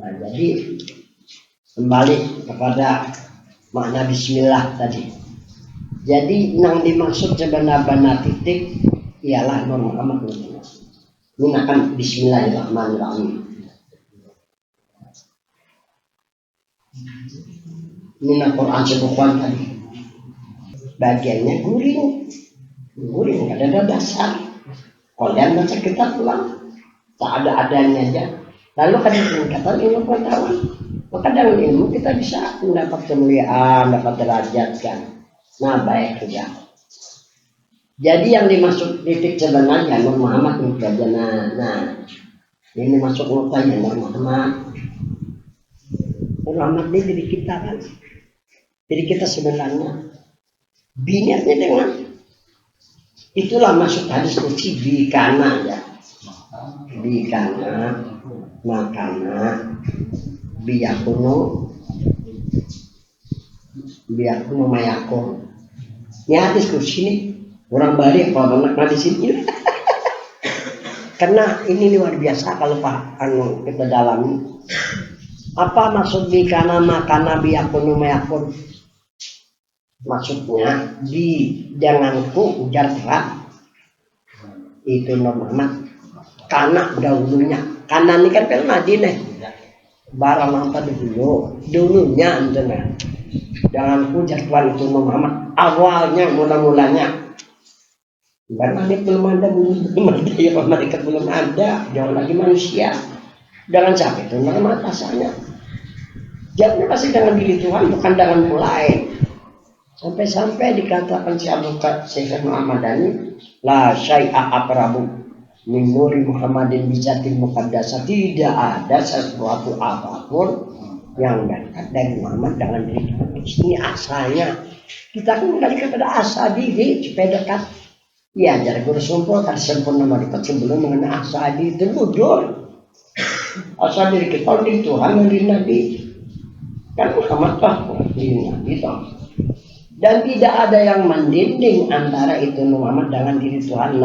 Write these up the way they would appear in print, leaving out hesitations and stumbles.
Nah, jadi kembali kepada makna bismillah tadi. Jadi yang dimaksud sebenar-benar titik ialah Nur Muhammad menggunakan bismillahirrahmanirrahim. Ini Al-Quran sebukuan tadi. Bagiannya guring ada dasar. Kalian baca kitab pulang, tak ada adanya aja. Lalu kan peningkatan ilmu pengetahuan. Maka dengan ilmu kita bisa mendapat kemuliaan, dapat derajat kan. Nah baik juga. Jadi yang dimaksud titik sebenarnya Nur Muhammad itu. Nah ini masuk notanya Nur Muhammad. Nur Muhammad ini diri kita kan. Jadi kita sebenarnya biniatnya dengan itulah masuk hadis kunci bikana ya. Bikana makana biyakuno mayakun. Ini hadis kunci ini orang balik kalau banyak di sini. Karena ini luar biasa kalau Pak kita dalami. Apa maksud bikana makana biyakuno mayakun? Maksudnya di janganku ujar terang itu Nur Muhammad karena dahulunya karena ini kan film Madinah barang apa dulunya entah janganku ujar terang itu Nur Muhammad awalnya mulanya karena ini belum ada mereka belum ada jauh lagi manusia jangan sampai itu Nur Muhammad asalnya jawabnya pasti dengan diri Tuhan bukan dengan mulai. Sampai dikatakan si Abu Syekh Muhammadani la syai'a aqrabu min nuri Muhammadin bijatil muqaddasah, tidak ada sesuatu apapun yang dekat dari Muhammad dengan diri kita. Ini asalnya kita kan kembali kepada asal diri supaya dekat. Ya dari guru sumpul kan sempurna marikat sebelum mengenai asal diri itu mudur. Asal diri kita di Tuhan dan di Nabi kan Muhammad lah di Nabi toh. Dan tidak ada yang mendinding antara itu Muhammad dengan diri Tuhan.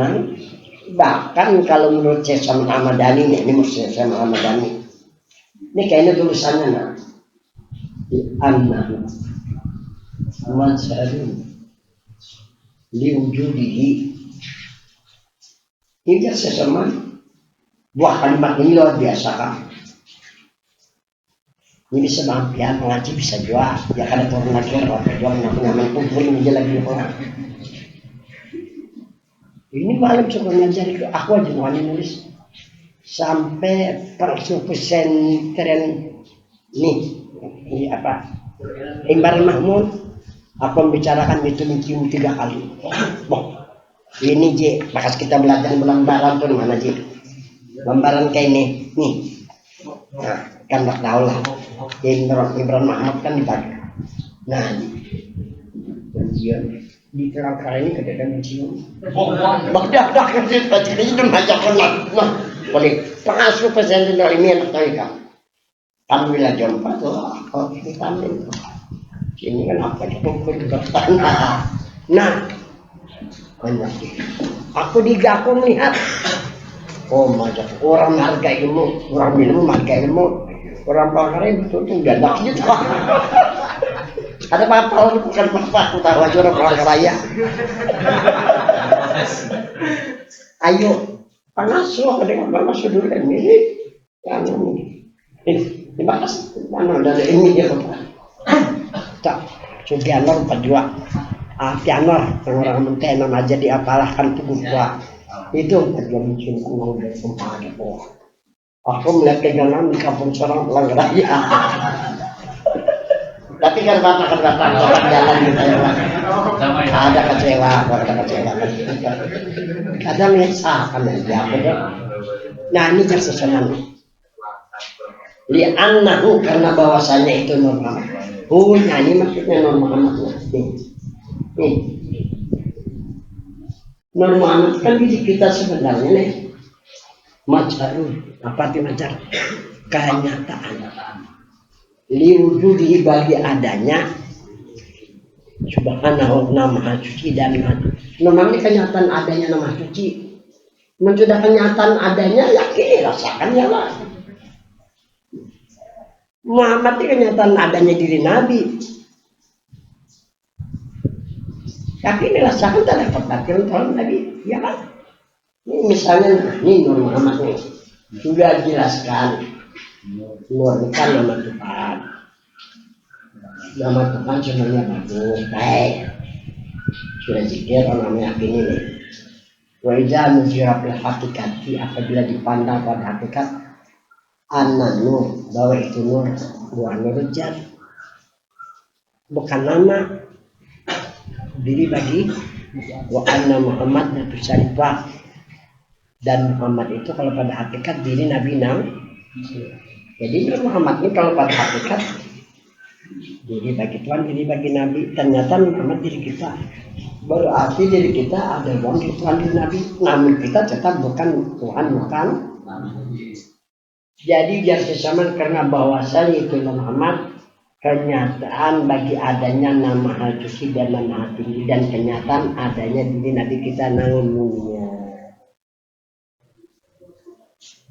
Bahkan kalau menurut Syekh Muhammadani ini menurut Syekh Muhammadani ini kayaknya tulisannya annahu wajharun liwujudihi. Ini sesama buah kalimat ini luar biasa kan. Ini semampian mengaji bisa jual ya kada turun lagi kalau jual nyaman kumpulin aja lagi orang ini malam coba ngajari ke aku aja nulis sampai pesantren ini apa Imbaran Mahmud aku membicarakan itu mencium 3 kali ini je bekas kita belajar lembaran tuh mana je lembaran kayak ini nih nah kan tak tahu lah Imran Mahmud kan dipakai. Nah, dia di kerangka ini kadang mencium. Dah kan dia baca ini macam mana? Nah, boleh. Pengasuh pesantren ini anak saya kan. Kami bila jumpa tuh, oh kita ambil. Ini kan apa dikumpul di tanah. Nah, banyak. Aku melihat. Oh macam orang harga ilmu, orang ilmu harga ilmu. Orang pakar itu tuh gadak gitu. Ada apa-apa bukan apa-apa, aku tahu aja orang raya. Ayo, pengasuh dengan pengasuh dulu kan ini, yang ini dibahas mana dari ini ya Pak. Tak, Sugianor Padua, Pianor orang mentenan aja diapalahkan tubuh gua. Itu perjuangan sungguh dari sumpah ada pohon. Aku melihat kegangan di kampung seorang pulang raya. Tapi kan batang orang jalan gitu ya. Ada kecewa. Kadang menyesal kan ya. Nah ini tersesanan. Li'annahu karena bahwasanya itu Nur Muhammad. Oh ini maksudnya Nur Muhammad. Nih. Nur Muhammad kan diri kita sebenarnya nih. Majarun, apa arti majar? Kenyataan. Liwujudi bagi adanya Subhanahu nama suci dan namanya kenyataan adanya nama suci. Sudah kenyataan adanya yakin rasakan ya lah. Muhammad itu kenyataan adanya diri Nabi. Tapi dirasakan tak dapat batil tahun Nabi, ya kan? Ini misalnya ini Nur Muhammad nih sudah jelaskan Nur kan nama Tuhan. Nama Tuhan sebenarnya bagus, baik. Sudah zikir orang meyakini nih. Wa idza nuzira fil haqiqati, apabila dipandang pada hakikat an-nur, bahwa itu nur, bukan nurjat, bukan nama diri bagi wa anna Muhammad Nabi Syarifah, dan Muhammad itu kalau pada hakikat diri Nabi Nam. Jadi Muhammad ini kalau pada hakikat diri bagi Tuhan, diri bagi Nabi. Ternyata Muhammad diri kita, berarti diri kita ada dalam diri Tuhan, diri Nabi. Namun kita tetap bukan Tuhan, bukan. Jadi biar sesama karena bahwasanya itu Muhammad kenyataan bagi adanya nama hal suci dan nama tinggi, dan kenyataan adanya diri Nabi kita namanya.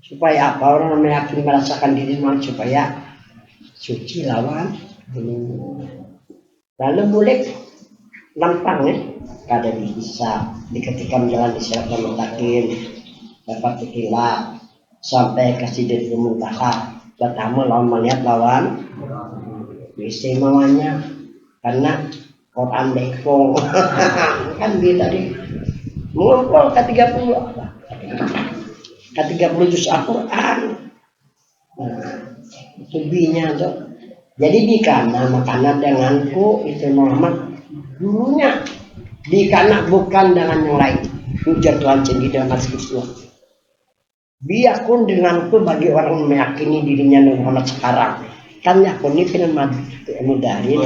Supaya apa? Orang meyakini merasakan diri Muhammad supaya suci lawan. Lalu boleh lampang ya, kada bisa di ketika menjalani sirat mutakin dapat dikilap sampai ke Sidratul Muntaha, pertama lawan melihat lawan istimewanya karena Quran dekong kan dia tadi mengumpul ke 30 juz Al-Quran, itu binya tuh. Jadi dikana makana denganku itu Muhammad dulunya, dikana bukan dengan yang lain. Ujar Tuhan sendiri dengan Kristus. Biarpun denganku bagi orang meyakini dirinya Muhammad sekarang. Kan yakun ini firman mudahin.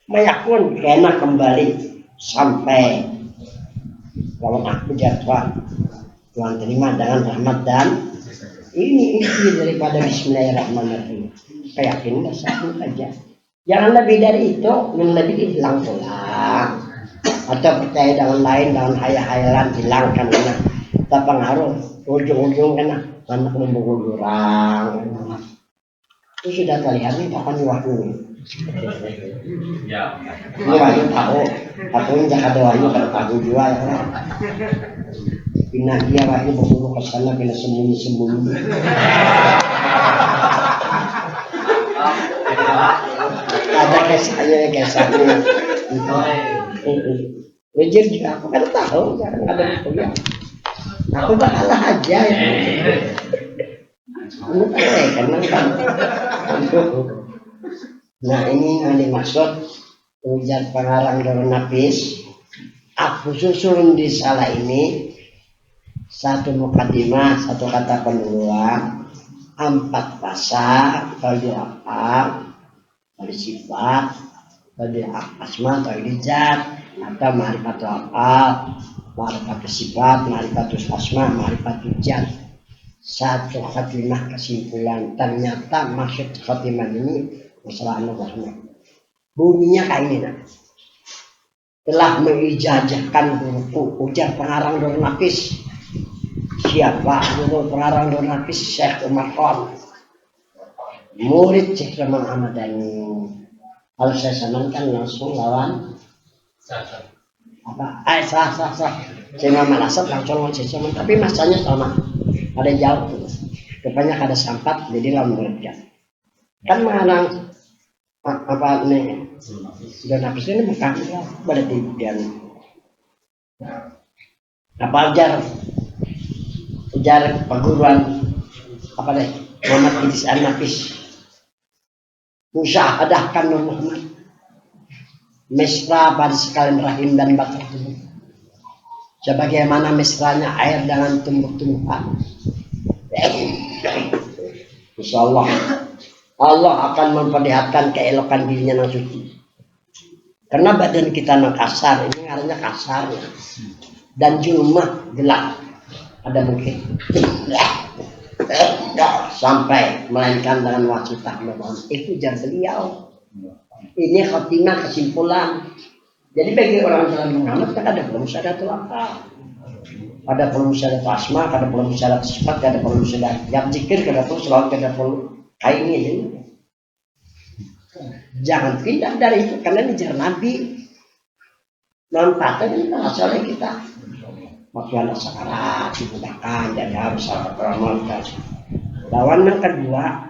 Mayakun kena kembali sampai kalau aku jatuh Tuhan terima dengan rahmat dan ini inti daripada Bismillahirrahmanirrahim. Keyakinan satu saja. Jangan lebih dari itu, yang lebih hilang pulang. Atau percaya dengan lain, dengan hayal-hayalan hilangkan karena terpengaruh. Ujung-ujung kena anak membungul orang. Itu sudah terlihat nih kapan wahyu. Ini wahyu tahu, tapi jangan ada wahyu kalau tahu juga ya kan. Pindah dia wahyu berburu ke sana kena sembunyi-sembunyi. Ada kisahnya. Wajar juga aku kan tahu kan ada kuliah. Aku bakalah aja ya. Karena kan. Nah ini yang dimaksud ujar pengarang Darun Nafis. Aku susun di salah ini satu mukadimah, satu kata penduluan, 4 pasal, tadi apa, tadi sifat, tadi asma, tadi zat, atau ma'rifatul af'al, ma'rifatul sifat, ma'rifatul asma, ma'rifatul zat. Satu khatimah kesimpulan, ternyata maksud khatimah ini masalah Muhammad. Bunyinya kayak ini nah. Telah mengijazahkan buku ujar pengarang Darun Nafis. Siapa guru pengarang Darun Nafis? Syekh Umar Khan, murid Syekh Rahman Ahmadani. Kalau saya senangkan langsung lawan apa? Sah. Saya Muhammad Asad langsung lawan Syekh Rahman, tapi masanya sama. Ada jauh tuh. Rupanya ada sampat jadi lawan muridnya. Kan mengarang apa nih? Darun Nafis ini bukan berarti dia apa ajar perguruan apa deh Muhammad Idris An-Nafis musyahadahkan Muhammad mesra pada sekalian rahim dan batin sebagaimana mesranya air dengan tumbuh-tumbuhan. Insyaallah Allah akan memperlihatkan keelokan dirinya yang suci. Karena badan kita yang kasar, ini artinya kasar dan julmah gelap. Ada mungkin sampai melainkan dengan wasitah Muhammad. Itu jar beliau. Ini khatimah kesimpulan. Jadi bagi orang dalam Muhammad kan ada belum syahadatul akal, ada belum syahadatul asma, ada belum syahadatul sifat, ada belum syahadatul yang zikir, ada belum selawat, ada belum kayak ini. Jangan pindah dari itu karena ngejar Nabi. Manfaatnya kita asalnya kita. Waktu ada sakarat dimudahkan dan harus sabar beramal. Lawan yang kedua,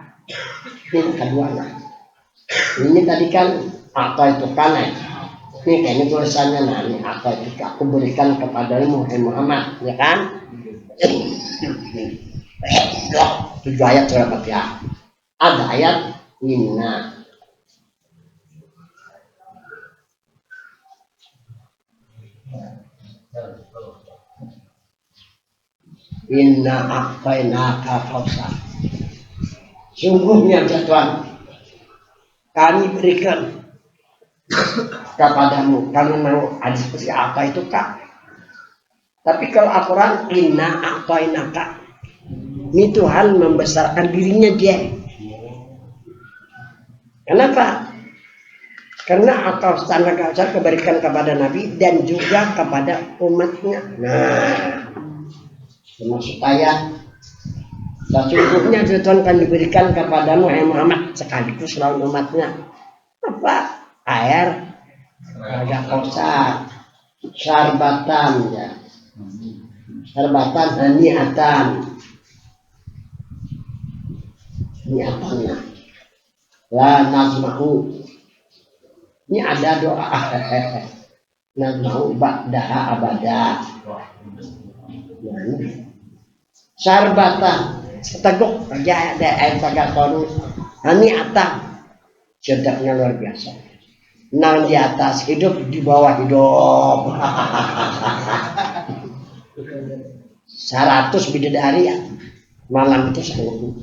ini kedua lah. Ini tadi kan apa itu kanan. Ini kayaknya tulisannya ini apa itu aku berikan kepadamu Muhammad, ya kan? 7 ayat surat ya. Ada ayat Inna a'tainaka kautsar. Sungguhnya Tuhan, kami berikan kepadamu. Kalau mau ada seperti apa itu kak? Tapi kalau Al-Quran inna a'tainaka, ini Tuhan membesarkan dirinya dia. Kenapa? Karena akal standar kautsar keberikan kepada Nabi dan juga kepada umatnya. Nah, maksud ayat sesungguhnya Tuhan akan diberikan kepadamu Muhammad sekaligus lawan umatnya. Apa? Air, ada kautsar, syarbatan ya. Syarbatan niatan. Niatannya. La nazmahu. Ini ada doa. Nazmahu ba'daha abada. Syarbatan seteguk kerja ada air tagak kono ini atas sedapnya luar biasa. Nang di atas hidup, di bawah hidup. 100 bidadari ya malam itu sanggup.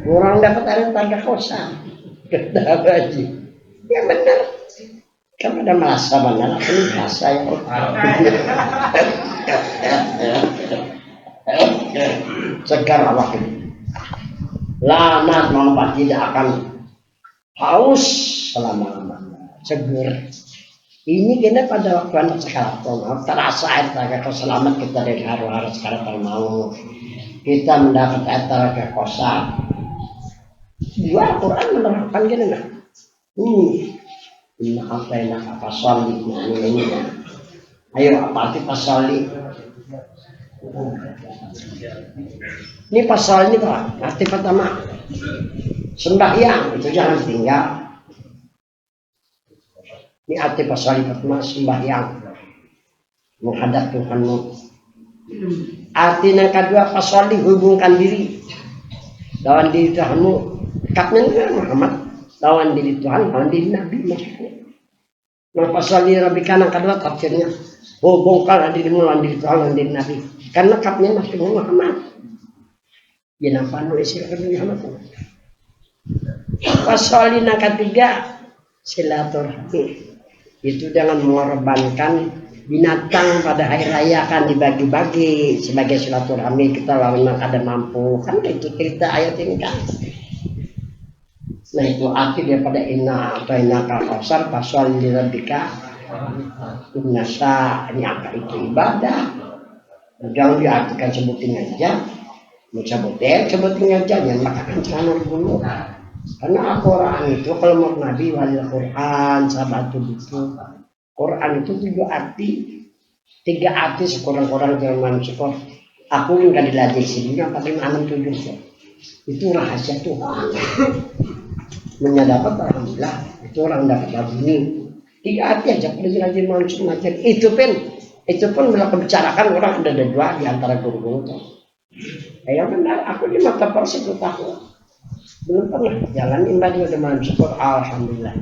Orang dapat air tagak kosan kita gaji ya benar. Kamu ada merasa benar ini merasa ya. Segar awak ini. Lanat mampat tidak akan haus selama-lamanya. Segar. Ini kena pada waktu anak sekarang terasa air tagak selamat kita dari haru-haru sekarang mau kita mendapat air tagak kosa. Dua Al-Quran menerangkan gini nah. Inna a'tainaka fasholli. Nah ini ya. Ayo apa arti fasholli? Ini pasal ini Pak, arti pertama sembahyang itu jangan tinggal. Ini arti pasal pertama sembahyang menghadap Tuhanmu. Arti yang kedua pasal dihubungkan diri lawan diri Tuhanmu. Katanya Muhammad lawan diri Tuhan, lawan diri Nabi maksudnya. Nah pasal di Rabbika yang kedua tafsirnya hubungkan dirimu lawan diri Tuhan, lawan diri Nabi. Karena kapnya masih Muhammad. Ya nampak nulis Muhammad. Pasal yang ketiga silaturahmi. Itu dengan mengorbankan binatang pada hari raya akan dibagi-bagi sebagai silaturahmi kita lawan ada mampu. Kan itu cerita ayat ini kan. Nah itu arti daripada inna atau inna kautsar pasal di Rabbika. Nasa ini apa itu ibadah. Jangan diartikan sebutin aja, sebutin aja yang makakan celana dulu. Karena Al-Quran itu kalau mau Nabi wali Al-Quran sahabat itu Quran itu 3 arti sekurang-kurang zaman sekolah. Aku nggak dilatih sini, yang paling 6-7 itu rahasia Tuhan. Mendapat alhamdulillah itu orang dapat begini. 3 arti aja pada dilatih manusia ngajar itu pun bila membicarakan orang ada 2 di antara guru-guru itu. Ya benar, aku di mata persekutu tahun belum pernah jalan ibadah dengan syukur alhamdulillah.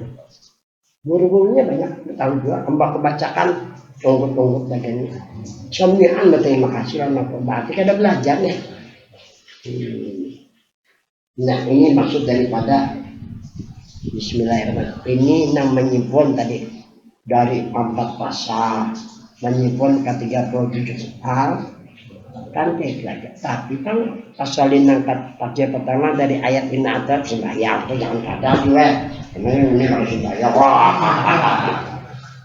Guru-gurunya banyak tahu juga, kembang kebacakan tunggu badannya. Sembilan berterima kasih sama berarti kada belajar ya. Nah ini maksud daripada Bismillahirrahmanirrahim. Ini yang menyimpan tadi dari 4 pasal. Menyimpan ke 37 hal kan kayak tapi kan pasalin angkat pasal pertama dari ayat inna adat sembahyang itu jangan ada juga ini kalau sembahyang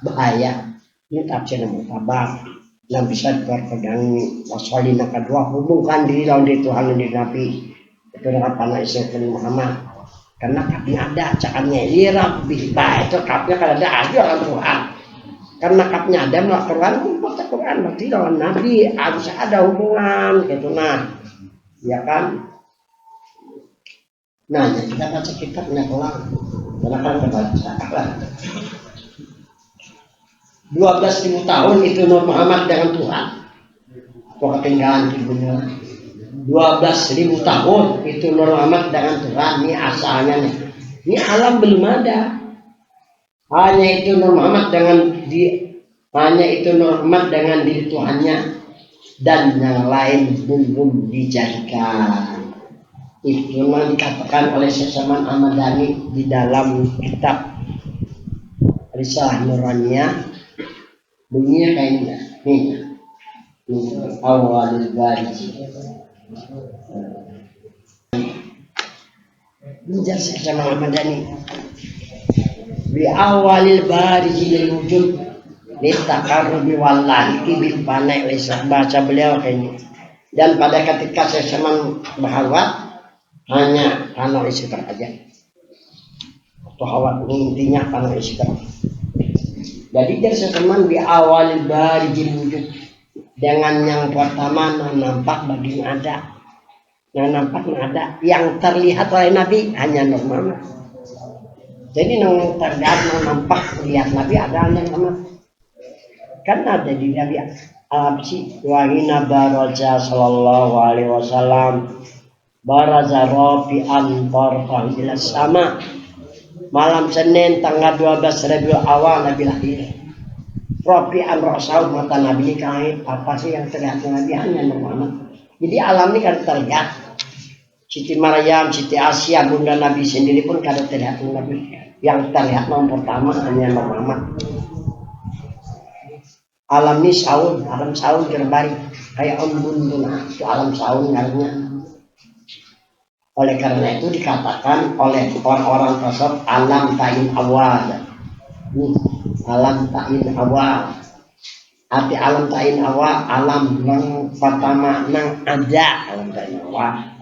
bahaya ini tafsir yang mutabak yang bisa diperpegangi pasalin yang kedua hubungkan diri lawan diri Tuhan dan diri Nabi itu dengan panah Islam Muhammad karena kapnya ada cakannya ini lebih baik itu kapnya kalau ada aja orang Tuhan karena kapnya ada melakukan baca Quran berarti dengan Nabi harus ada hubungan gitu ya kan. Nah ya kita baca kitabnya pulang karena kan baca 12.000 tahun itu Nur Muhammad dengan Tuhan kok ketinggalan di dunia. 12.000 tahun itu Nur Muhammad dengan Tuhan. Ini asalnya nih. Ini alam belum ada. Hanya itu Nur Muhammad dengan diri Tuhannya dan yang lain belum dijadikan. Itu yang dikatakan oleh Syekh Saman Ahmadani di dalam kitab Risalah Nuraniyah. Bunyinya kayaknya nih. Awalul bariji. Menjar Syekh Saman Ahmadani. Bi awalil bariji lil wujud litaqarrubi wallahi bil panai baca beliau kayaknya. Dan pada ketika Syekh Saman berhalwat hanya karena istiqrar aja. Atau hawat intinya karena istiqrar. Jadi dari Syekh Saman di awal barijil wujud dengan yang pertama nampak bagi ada, yang nampak ada, yang terlihat oleh Nabi hanya Nur Muhammad. Jadi yang terlihat nampak lihat Nabi ada yang nama, kan ada di Nabi Absi wahina baraja sallallahu alaihi wasallam baraza rafi'an tarfahu ila sama. Malam Senin tanggal 12 Rabiul Awal Nabi lahir. Rafi'an ra'sahu mata Nabi ini kain apa sih yang terlihat Nabi hanya Nur Muhammad. Jadi alam ini kan terlihat. Siti Maryam, Siti Asia, bunda Nabi sendiri pun kada terlihat Nabi. Yang terlihat nomor pertama hanya Nur Muhammad. Alam ini saun, alam saun terbalik kayak embun itu alam saun namanya. Oleh karena itu dikatakan oleh orang-orang tasawuf alam ta'in awal. Alam ta'in awal. Arti alam ta'in awal, alam yang pertama nang ada alam ta'in awal.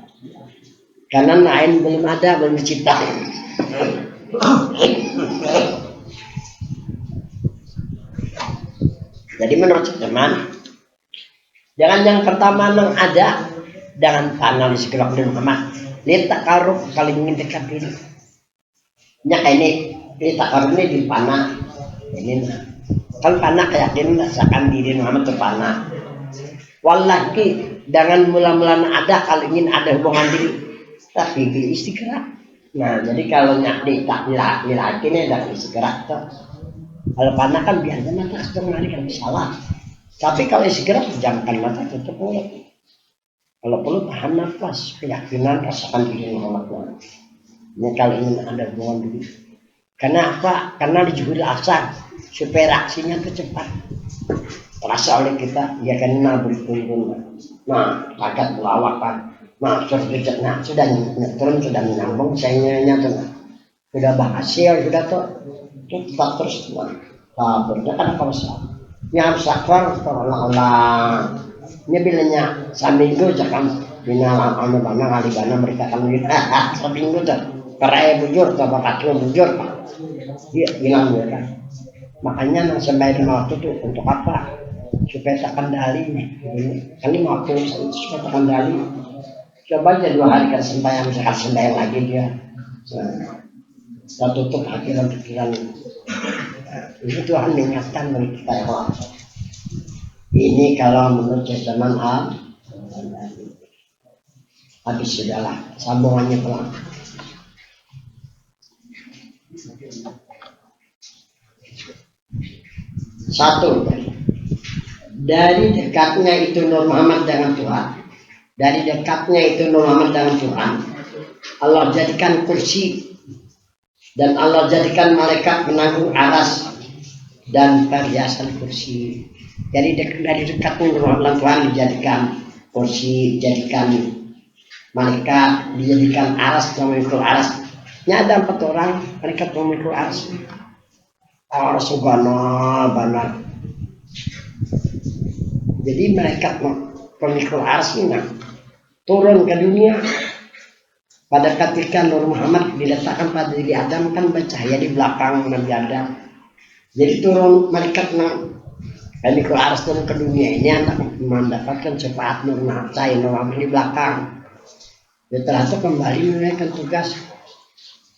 Karena lain belum ada, belum diciptakan. Jadi menurut teman, jangan yang pertama nang ada, jangan panah di segelap Muhammad. Lihat takarub kali ingin dekat diri. Nya ini takarub ini di panah. Ini kan panah kayak dia merasakan diri Muhammad terpanah. Wallahi jangan mula-mula ada kalau ingin ada hubungan diri, tapi di istiqrar. Nah jadi kalau nyak di tak laki ini ada istiqrar tuh. Kalau panah kan biarnya mata sedang lari kan salah. Tapi kalau istiqrar pejamkan mata tutup mulut. Kalau perlu tahan nafas, keyakinan rasakan diri Muhammad. Ini kalau ingin ada hubungan diri. Karena apa? Karena di Juhul Asar supaya reaksinya itu cepat. Terasa oleh kita, ya karena berikut-ikut. Nah, agak melawakan. Nah, sudah turun, sudah menyambung, sayangnya tuh. Sudah berhasil, sudah tuh. Tetap terus. Nah, berdekat apa masalah? Ini harus saklar, Allah. Ini bilangnya seminggu jangan bina anu bana kali bana mereka kan seminggu tuh perai bujur atau bakat lo bujur dia bilang mereka makanya nang sembahyang waktu tuh untuk apa supaya tak kendali kan ini waktu supaya tak kendali coba aja 2 hari kan sembahyang misalkan sembahyang lagi dia kita tutup hati dan pikiran ini Tuhan mengingatkan bagi kita ya Allah. Ini kalau menurut zaman habis sudahlah sambungannya pelan. Satu, dari dekatnya itu Nur Muhammad dengan Tuhan. Dari dekatnya itu Nur Muhammad dengan Tuhan, Allah jadikan kursi dan Allah jadikan malaikat menanggung aras dan perhiasan kursi. Jadi dari dekatnya Nur Muhammad Tuhan dijadikan kursi, dijadikan malaikat, dijadikan aras, memikul aras. Ini ada 4 orang malaikat memikul aras. Orang subhanallah benar. Jadi malaikat pemikul aras ini turun ke dunia Pada ketika Nur Muhammad diletakkan pada diri Adam kan bercahaya di belakang Nabi Adam. Jadi turun malaikat kami ke aras turun ke dunia ini anak mendapatkan syafaat Nur Muhammad cahaya Nur Muhammad di belakang. Setelah itu kembali menunaikan tugas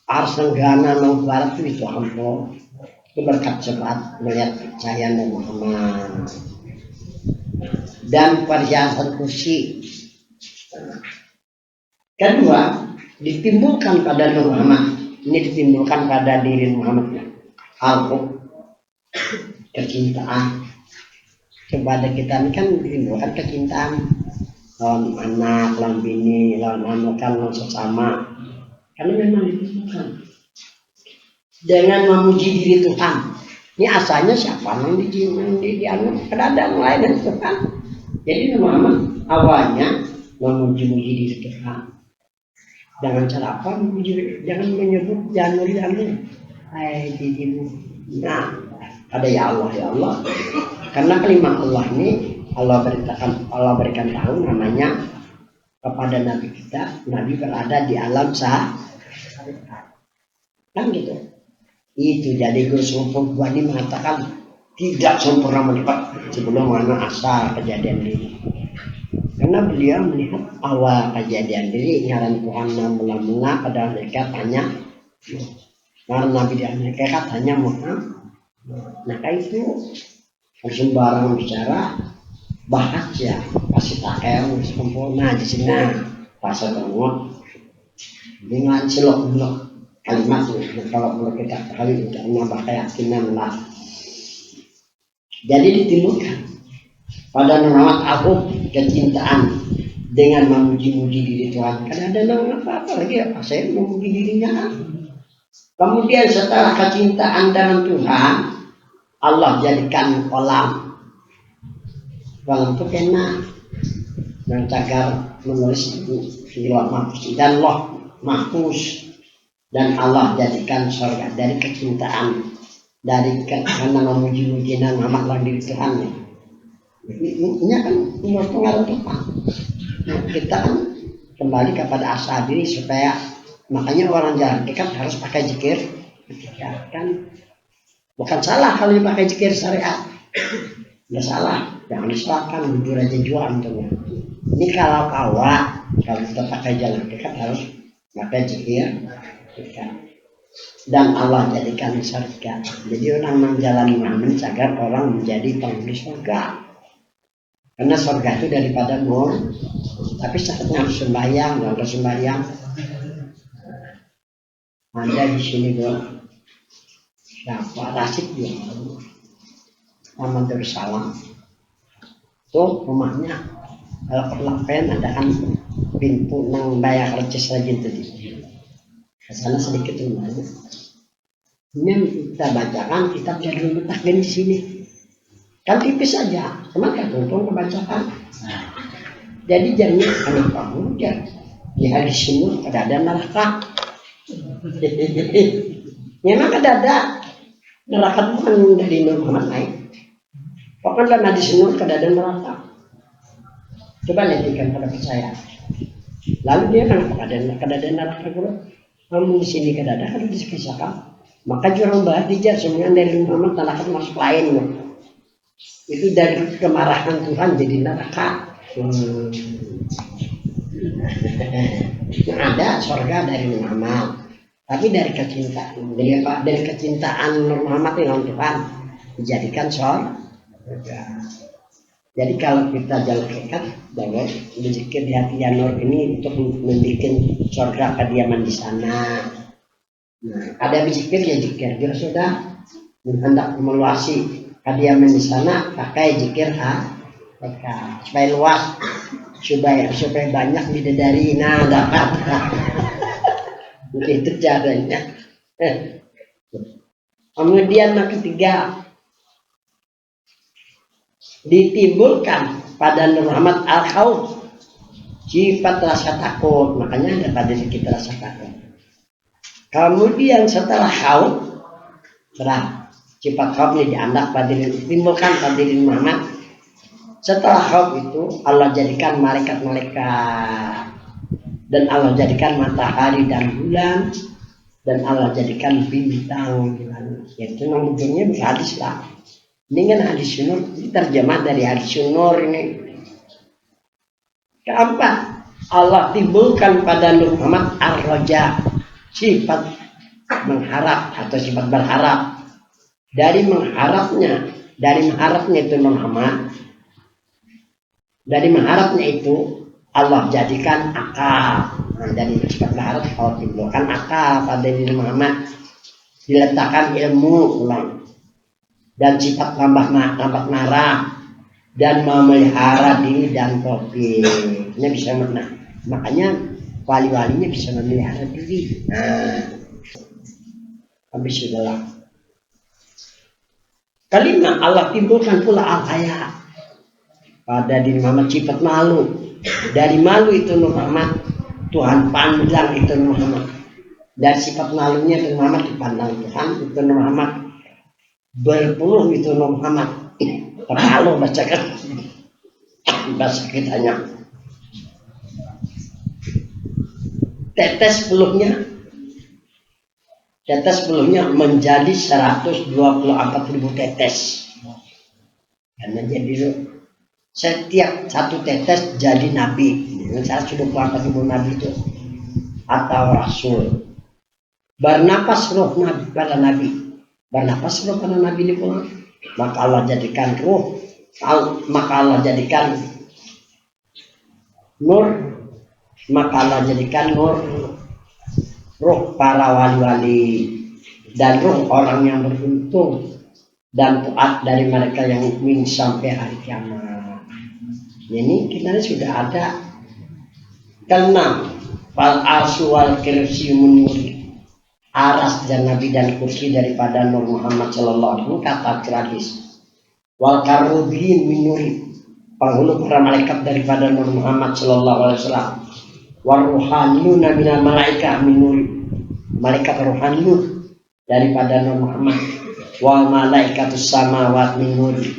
aras nenggana nang barat itu ampun. Itu berkat syafaat melihat cahaya Nur Muhammad. Dan perhiasan kursi. Kedua, ditimbulkan pada Nur Muhammad. Ini ditimbulkan pada diri Muhammad. Al-Hub, kecintaan kepada kita ini kan ditimbulkan kecintaan lawan anak, lawan bini, lawan anak, lawan sesama. Karena memang ditimbulkan dengan memuji diri Tuhan. Ini asalnya siapa yang dianu kedadaan lain dari Tuhan. Jadi Nur Muhammad awalnya memuji-muji diri Tuhan. Dengan cara apa? Jangan menyebut janur. Hai dirimu. Nah, ada ya Allah. Karena kalimat Allah ini Allah berikan tahu namanya kepada Nabi kita. Nabi berada di alam kan gitu. Itu jadi Guru Sumpung Buani mengatakan tidak sempurna mendapat sebelum mana asal kejadian ini. Karena beliau melihat awal kejadian diri ngaran Tuhan mula-mula pada mereka tanya ngaran Nabi dan mereka tanya Muhammad. Nah itu sembarang bicara bahas ya kasih takem sempurna di sini bahasa termuat dengan selok-belok kalimat kalau kita kali tidak menambah keyakinan lah. Jadi ditimbulkan pada Muhammad aku kecintaan dengan memuji-muji diri Tuhan. Karena ada apa lagi apa saya memuji dirinya. Kemudian setelah kecintaan dengan Tuhan, Allah jadikan kolam itu kena mencagar menulis di loh mahfuz dan loh mahfuz, dan Allah jadikan surga dari kecintaan karena memuji-muji dan memaklah diri Tuhan. Ini kan pengaruh Tuhan. Nah, kita kan kembali kepada asal diri supaya makanya orang jalan dekat harus pakai zikir. Ya, kan bukan salah kalau dipakai zikir syariat. Nggak salah, jangan disalahkan, jujur aja jual tentunya. Ini kalau kalau kita pakai jalan dekat harus pakai zikir. Dan Allah jadikan surga. Jadi orang menjalani mamen agar orang menjadi penghuni surga. Karena surga itu daripada nur. Tapi syaratnya harus sembahyang, nggak harus sembahyang. Ada di sini bro. Siapa Rasid ya? Muhammad Darussalam. Tuh rumahnya. Kalau perlakuan ada kan pintu nang bayar reces lagi tadi. Kesana sedikit rumahnya. Ini kita bacakan kitab Jadul Mutakin di sini. Kan tipis saja, cuma tergantung kebacakan. Jadi jadinya anak kamu di hadis semua kada ada neraka. Memang kada ada neraka, bukan dari Nur Muhammad naik. Pokoknya hadis semua kada ada neraka. Coba lihatkan pada saya. Lalu dia kan kada ada neraka bro. Kamu di sini kada ada, kada dipisahkan. Maka jurang bahas dijar semua dari Muhammad neraka masuk lain bro. Itu dari kemarahan Tuhan jadi neraka. Ada surga dari Muhammad, tapi dari kecintaan dari kecintaan Muhammad dengan Tuhan dijadikan surga. Jadi kalau kita jalan dekat, bahwa berzikir di hati Nur ini untuk membuat surga kediaman di sana. Nah, ada berzikir ya zikir dia sudah hendak meluasi kediaman di sana pakai zikir supaya luas, supaya banyak bidadari. Nah dapat itu caranya. Kemudian yang ketiga ditimbulkan pada Nur Muhammad al-khawf, sifat rasa takut. Makanya ada pada kita rasa takut. Kemudian setelah khawf sifat khawf ini diandak pada ditimbulkan pada diri Muhammad. Setelah khawf itu Allah jadikan malaikat-malaikat dan Allah jadikan matahari dan bulan, dan Allah jadikan bintang di langit. Itu namanya hadis lah. Ini kan hadis Nur, terjemah dari hadis Nur ini. Keempat, Allah timbulkan pada Nur Muhammad ar-raja, sifat mengharap atau sifat berharap. Dari mengharapnya itu Nur Muhammad, dari mengharapnya itu Allah jadikan akal. Nah, dari sifat berharap Allah timbulkan akal pada diri Muhammad, diletakkan ilmu ulang, dan sifat lambat marah, dan memelihara diri dan topi. Ini bisa makna. Makanya wali-walinya bisa memelihara diri. Nah, habis sudahlah. Kelima, Allah timbulkan pula al-haya pada diri Muhammad, sifat malu. Dari malu itu Nur Muhammad, Tuhan pandang itu Nur Muhammad. Dari sifat malunya itu Muhammad dipandang Tuhan, itu Nur Muhammad. Berpeluh itu Nur Muhammad. Terlalu bacakan bahasa kitanya. Tetes peluhnya menjadi 124.000 tetes. Karena jadi setiap satu tetes jadi nabi. 124.000 nabi itu atau rasul. Bernapas roh nabi pada nabi. Bernapas roh pada nabi ini pula. Maka Allah jadikan ruh, maka Allah jadikan nur, ruh para wali-wali dan ruh orang yang beruntung dan taat dari mereka yang mukmin sampai hari kiamat. Ini kita sudah ada keenam, fal arsu wal kursi munuri, aras dan nabi dan kursi daripada Nur Muhammad sallallahu alaihi wasallam, kata hadis. Wal karubin minuri, penghulu para malaikat daripada Nur Muhammad sallallahu alaihi wasallam. Waruhaniyuna minal malaikah minuri, malaikat ruhaniyun daripada Nur Muhammad. Wa malaikatus samawat minuri,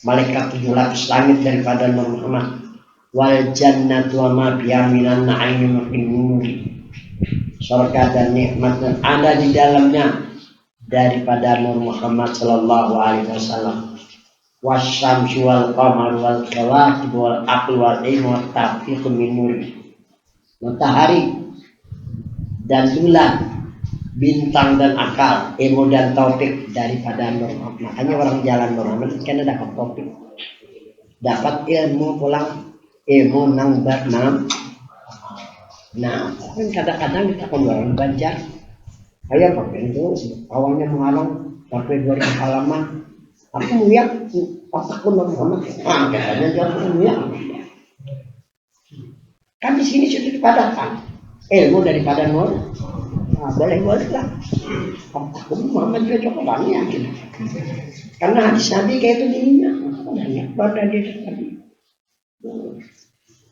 malaikat 700 langit daripada Nur Muhammad. Wal jannatu wa ma biha minan na'im minuri, surga dan nikmat yang ada di dalamnya daripada Nur Muhammad sallallahu alaihi wasallam. Wasyamsu wal qamar wal kawakib wal aql wal ilmu wat tawfiq minuri, matahari dan bulan, bintang dan akal, ilmu dan taufik daripada Nur Muhammad. Makanya orang jalan Nur Muhammad kan dapat taufik, dapat ilmu pulang, ilmu nang bernam. Nah, kan kadang-kadang kita orang Banjar, ayah pakai itu awalnya mengalang sampai 2.000 halaman. Aku lihat otakku Nur Muhammad, katanya jangan lihat. Kan di sini sudah dipadatkan ilmu daripada Nur. Nah, boleh lah. Aku Muhammad juga cukup banyak gitu. Karena hadis Nabi kayak itu dirinya banyak pada dia tadi.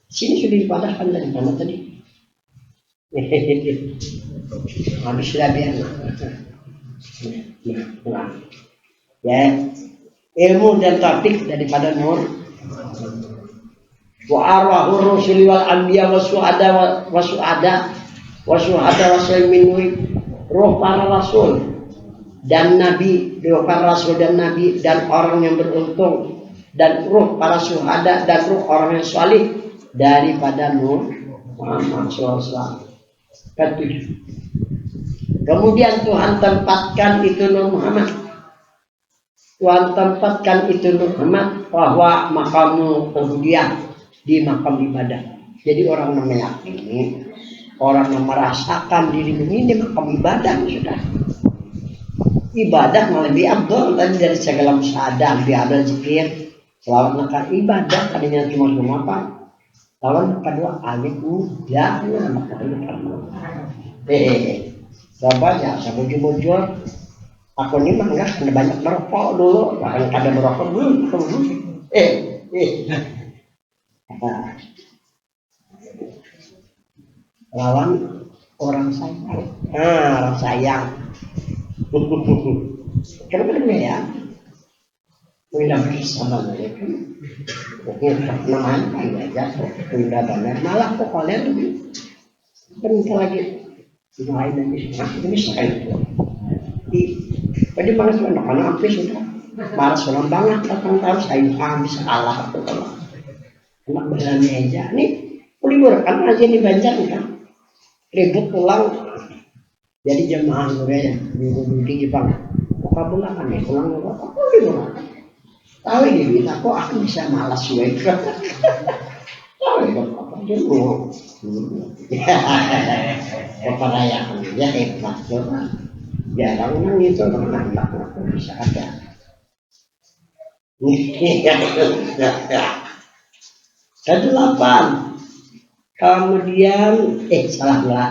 Sini sudah dipadatkan dari mana tadi? Habis sudah biar. Nah, ya, ilmu dan taufik daripada Nur. Wa arwahur rusuli wal anbiya wasu'ada minuri, roh para rasul dan nabi, dan orang yang beruntung, dan roh para syuhada dan roh orang yang salih daripada Nur Muhammad SAW. Kemudian Tuhan tempatkan itu Nur Muhammad, bahwa makamu ubudiyah, di makam ibadah. Jadi orang yang meyakini, orang yang merasakan diri ini makam ibadah sudah. Ibadah malah lebih abdul tadi dari segala musyahadah, lebih abdul zikir, selawat nakal ibadah tadinya cuma apa? Lawan kedua alif mudah, maka itu coba ya, saya bujur. Aku ini mah enggak, karena banyak merokok dulu, bahkan kada merokok dulu. Lawan orang sayang. Orang sayang. Kenapa ya? Pindah bersama mereka. Namanya aja. Pindah benar. Malah kok kalian bentar lagi lain lagi itu bisa kan di pada mana tuh anak-anak apa sudah marah soal banget tentang tahu saya bisa kalah atau kalau anak berani aja nih libur kan aja di Banjar kan ribut pulang jadi jemaah gue ya minggu di Jepang buka bulan kan ya pulang apa libur tahu dia bilang kok aku bisa malas gue tahu ya apa dia mau perayaan ya hebat tuh ya orang itu anak bisa ada ke-8 kemudian salah pula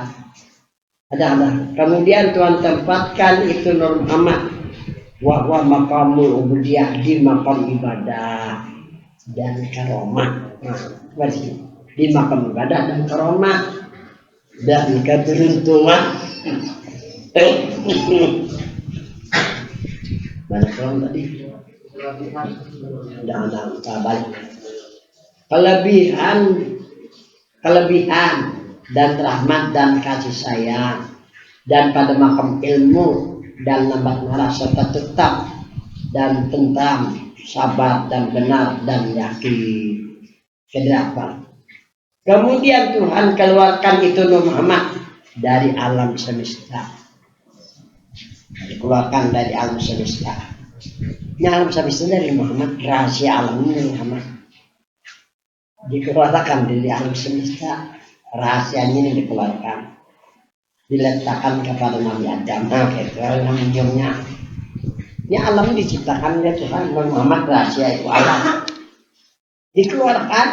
ada kemudian Tuhan tempatkan itu Nur Muhammad wahwa makamul ubudiyah di makam ibadah dan karomah di makam ibadah dan karomah dan keberuntungan banyak orang tadi udah balik kelebihan dan rahmat dan kasih sayang dan pada makam ilmu dan lambat marah serta tetap dan tentram sabar dan benar dan yakin. Kedelapan kemudian Tuhan keluarkan itu Nur Muhammad dari alam semesta, dikeluarkan dari alam semesta. Ini alam semesta dari Muhammad, rahasia alam ini Muhammad dikeluarkan dari alam semesta, rahasianya ini dikeluarkan, diletakkan kepada Nabi Adam. Itu namanya. Ini alam diciptakan oleh Tuhan Muhammad, rahasia itu alam dikeluarkan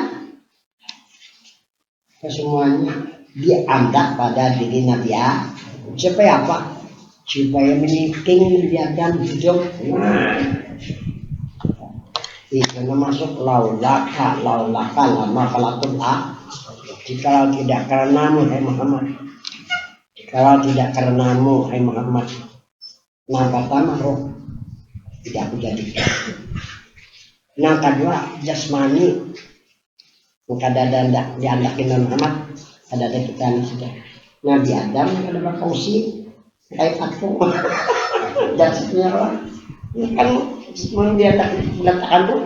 ke semuanya, diangkat pada diri Nabi Adam. Supaya apa? Supaya meningking Nabi Adam hidup. Itu masuk laulaka lama khalaqul jika tidak karenamu hai Muhammad, jika tidak karenamu hai Muhammad, yang pertama roh tidak aku jadikan. Yang kedua jasmani maka ada diandakin Muhammad ada kita sudah Nabi Adam ada berfungsi kayak aku dan sebenarnya kan meletakkan tuh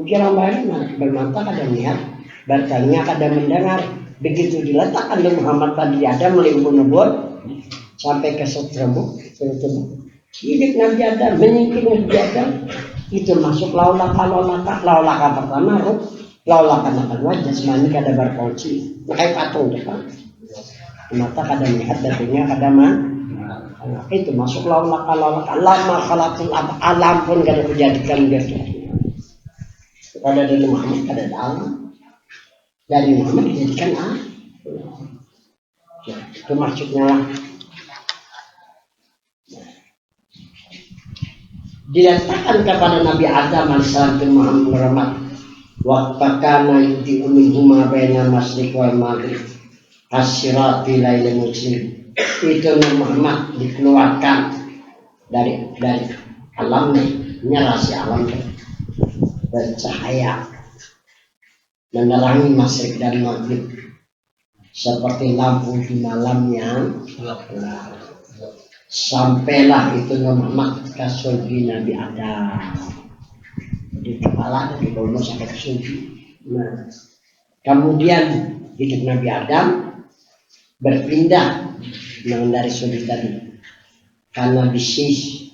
pikiran baru bermata kada melihat bertanya kada mendengar begitu diletakkan oleh Muhammad tadi ada melimpun-limpun sampai ke tubuh hidup Nabi Adam menyingkir Nabi Adam itu masuk laulaka pertama ruh laulaka kedua jasmani kada berfungsi kayak patung kan mata kada melihat darinya kada itu masuk laulaka lama khalaqul alam pun kada dijadikan dia kepada dari Muhammad kada ada alam dari Muhammad dijadikan itu maksudnya diletakkan kepada Nabi Adam alaihissalam bin Muhammad waktu kana yudi umihuma baina masyriq wal maghrib as-sirati lailil muslim itu Muhammad dikeluarkan dari alamnya, ini rahasia alamnya bercahaya menerangi masyriq dan maghrib seperti lampu di malam yang gelap. Sampailah itu Muhammad ke surga Nabi Adam di kepala dari bawah sampai ke surga. Nah, kemudian hidup Nabi Adam berpindah dari surga tadi karena bisnis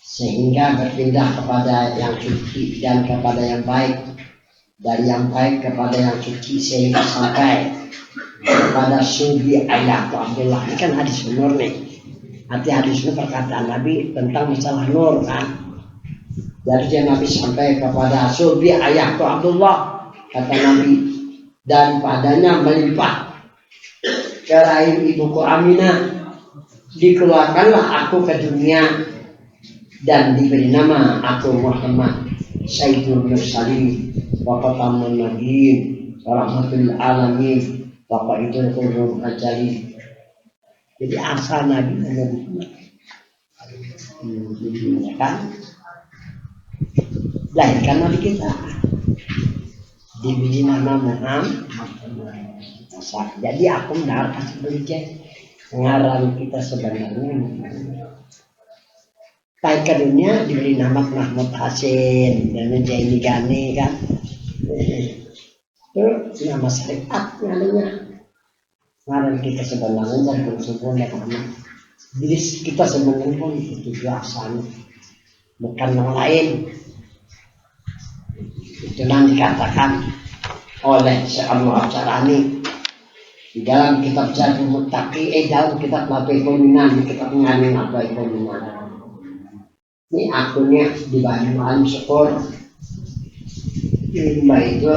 sehingga berpindah kepada yang suci dan kepada yang baik, dari yang baik kepada yang suci sehingga sampai kepada surga ayat Abdullah. Ini kan hadis nur nih. Hadis itu perkataan Nabi tentang masalah nur kan. Jadi Nabi sampai kepada surga ayat Abdullah kata Nabi dan padanya melimpah ke rahim ibuku Aminah, dikeluarkanlah aku ke dunia dan diberi nama aku Muhammad Sayyidul Mursalin wa khatamun nabiyyin wa rahmatul alamin wa qaidul qulub ajali. Jadi asal Nabi Muhammad kan lahirkan Nabi kita diberi nama Muhammad biasa. Jadi aku benar kasih beli ngaran kita sebenarnya baik ke dunia diberi nama Mahmud Hasin dan Jaini Gani kan. Itu nama syariat namanya. Ngaran kita sebenarnya dan bersempurna karena diri kita sebenarnya pun itu biasa, bukan yang lain. Itu yang dikatakan oleh Syekh Abdul Syarani di dalam kitab Zadul Muttaqi, dalam kitab Nabi Kominan, kitab Ngani Nabi Kominan. Ini akunnya di Banyumahan Syukur. Ini itu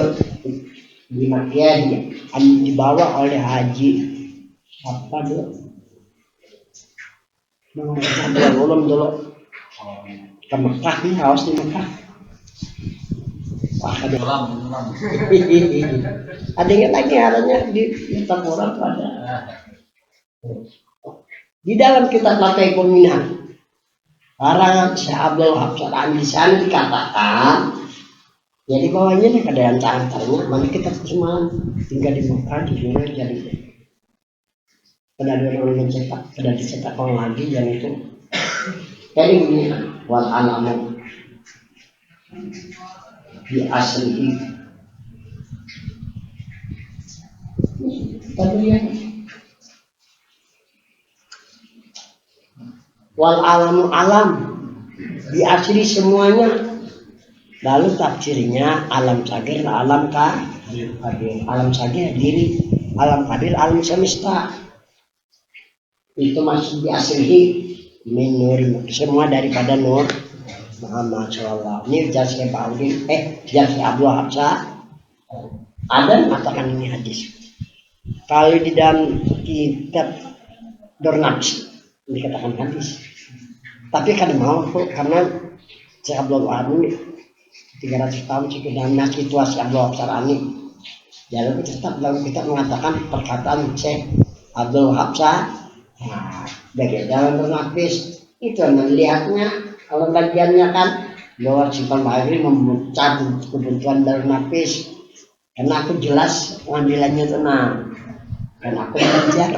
di Makia dibawa oleh Haji apa dulu? Belum dulu ke Mekah nih, harus di Mekah. Wah, ada yang lagi adanya di Tapuran ada. Di dalam kitab Latai Kominan, karangan Syekh Abdul Syarani di sana dikatakan, jadi bawahnya nih keadaan antaranya, mana kita semalam tinggal di Mekah di sini jadi pada orang mencetak, pada dicetak orang lagi yang itu. Jadi ini wal alamu di asli kemudian wal alamu alam di asli semuanya. Lalu tafsirnya alam sagir alam kadir, alam sagir diri, alam kadir alam semesta. Itu masih di asli min nur, semua daripada nur Muhammad SAW. Ini Jasya Baudin, Jasya Abdul Habsa ada mengatakan ini hadis. Kalau di dalam kitab Dornaks dikatakan hadis, tapi kan mau karena Syekh Abdul Wahab ini 300 tahun sekitarnya situasi Abdul Syarani. Jadi tetap dalam kita mengatakan perkataan Syekh Abdul Habsa. Nah, bagian dalam bernafis itu melihatnya kalau bagiannya kan bahwa Simpan Bahari memucat kebutuhan dalam nafis. Karena aku jelas pengambilannya tenang dan aku belajar.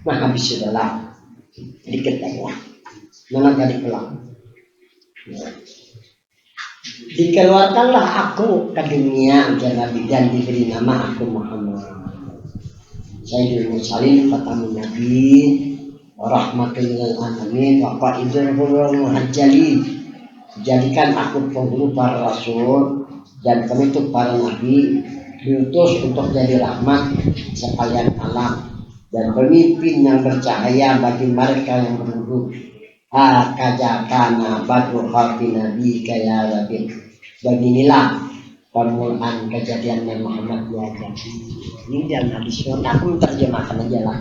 Nah habis sudahlah dikit lagi lah, mana kali pulang. Dikeluarkanlah aku ke dunia ujar Nabi dan diberi nama aku Muhammad. Sayyidul Mursalin khatamun Nabi rahmatul lil alamin wa qaidul muhajjalin. Jadikan aku penghulu para rasul dan penutup para nabi, diutus untuk jadi rahmat sekalian alam dan pemimpin yang bercahaya bagi mereka yang berhidup. Hakajatana badu khalqi nabi kaya rabbi. Beginilah permulaan kejadian Nabi Muhammad ya jadi. Ini dalam hadis aku menerjemahkan aja lah.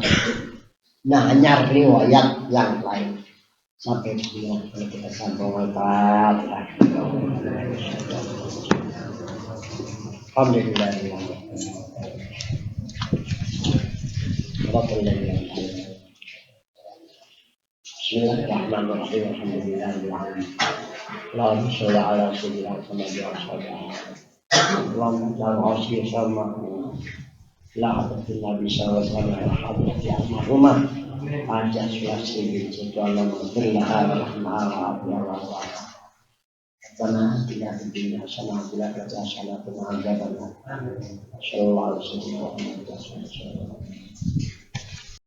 Nah hanya riwayat yang lain sampai bilang kalau kita sambung Al-Fatihah. Alhamdulillah. Bismillahirrahmanirrahim. Alhamdulillah. Allahumma sholli ala sayyidina Muhammad wa sallam. Allahumma ja'al asyi sama la hadatna bi sallallahu alaihi wa sallam. Aja sulasi itu Allah memberilah rahmat wa karena tidak dunia sama bila kerja sana pengajaran sallallahu alaihi wasallam.